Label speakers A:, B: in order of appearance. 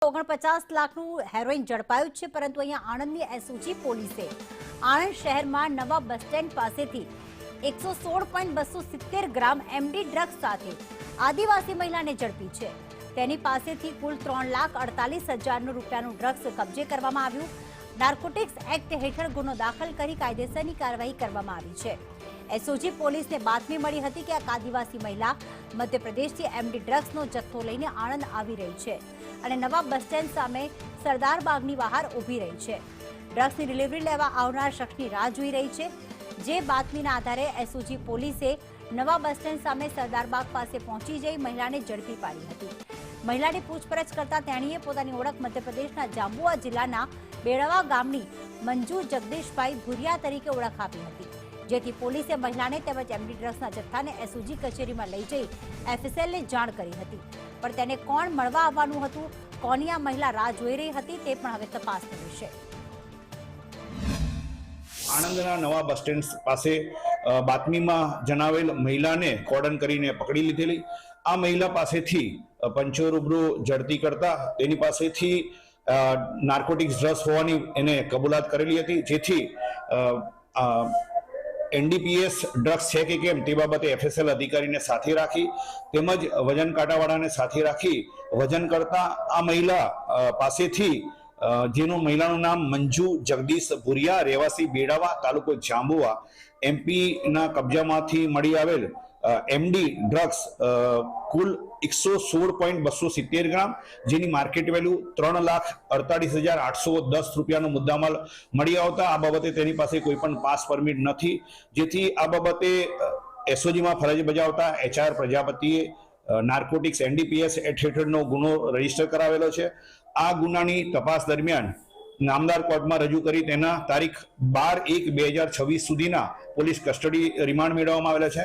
A: 49 લાખનું હેરોઇન ઝડપાયું છે। પરંતુ અહીંયા આણંદની એસઓજી પોલીસે આણંદ શહેરમાં નવા બસ સ્ટેન્ડ પાસેથી 116.270 ગ્રામ એમડી ડ્રગ્સ સાથે આદિવાસી મહિલાને ઝડપી છે। તેની પાસેથી કુલ 3,48,000 રૂપિયાનું ડ્રગ્સ કબજે કરવામાં આવ્યું। નાર્કોટિક્સ એક્ટ હેઠળ ગુનો દાખલ કરી કાયદેસરની કાર્યવાહી કરવામાં આવી છે। એસઓજી પોલીસને બાતમી મળી હતી કે એક આદિવાસી મહિલા મધ્યપ્રદેશથી એમડી ડ્રગ્સનો જથ્થો લઈને આણંદ આવી રહી છે અને નવા બસ સ્ટેન્ડ સામે સરદાર બાગની બહાર ઊભી રહી છે। ડ્રગ્સની ડિલિવરી લેવા આવનાર શખ્સની રાહ જોઈ રહી છે। જે બાતમીના આધારે એસઓજી પોલીસે નવા બસ સ્ટેન્ડ સામે સરદાર બાગ પાસે પહોંચી જઈ મહિલાને ઝડપી પાડી હતી। મહિલાની પૂછપરછ કરતા તેણીએ પોતાની ઓળખ મધ્યપ્રદેશના જાંબુઆ જિલ્લાના બેડવા ગામની મંજુ જગદીશભાઈ ભુરિયા તરીકે ઓળખ આપી હતી, જેથી પોલીસે મહિલાને તેમજ એમડી ડ્રગ્સના જથ્થાને એસઓજી કચેરીમાં લઈ જઈ એફએસએલને જાણ કરી હતી। પણ તેને કોણ મળવા આવવાનું હતું, કોની આ મહિલા રાહ જોઈ રહી હતી, તે પણ હવે તપાસનો વિષય।
B: આણંદના નવા બસ સ્ટેન્ડ પાસે બાતમીમાં જણાવેલ મહિલાને કોર્ડન કરીને પકડી લીધેલી। આ મહિલા પાસેથી પંચો રૂબરૂ ઝડપી કરતા તેની પાસેથી નાર્કોટિક્સ ડ્રગ્સ હોવાની એને કબૂલાત કરેલી હતી, જેથી એનડીપીએસ ડ્રગ્સ છે કે કેમ તે બાબતે એફએસએલ અધિકારીને સાથે રાખી તેમજ વજન કાંટાવાળાને સાથે રાખી વજન કરતા આ મહિલા પાસેથી જેનું મહિલાનું નામ મંજુ જગદીશ ભુરિયા રહેવાસી બેડાવા તાલુકો જાંબુઆ એમપીના કબજામાંથી મળી આવેલ એમડી ડ્રગ્સ કુલ 116.270 ગ્રામ, જેની માર્કેટ વેલ્યુ 3,48,810 રૂપિયાનો મુદ્દામાલ મળી આવતા આ બાબતે તેની પાસે કોઈ પણ પાસ પરમિટ નથી, જેથી આ બાબતે એસઓજીમાં ફરજ બજાવતા HR પ્રજાપતિએ નાર્કોટિક્સ એનડીપીએસ એક્ટ હેઠળનો ગુનો રજીસ્ટર કરાવેલો છે। આ ગુનાની તપાસ દરમિયાન નામદાર કોર્ટમાં રજૂ કરી તેના તારીખ 12/1/2026 સુધીના પોલીસ કસ્ટડી રિમાન્ડ મેળવવામાં આવેલા છે।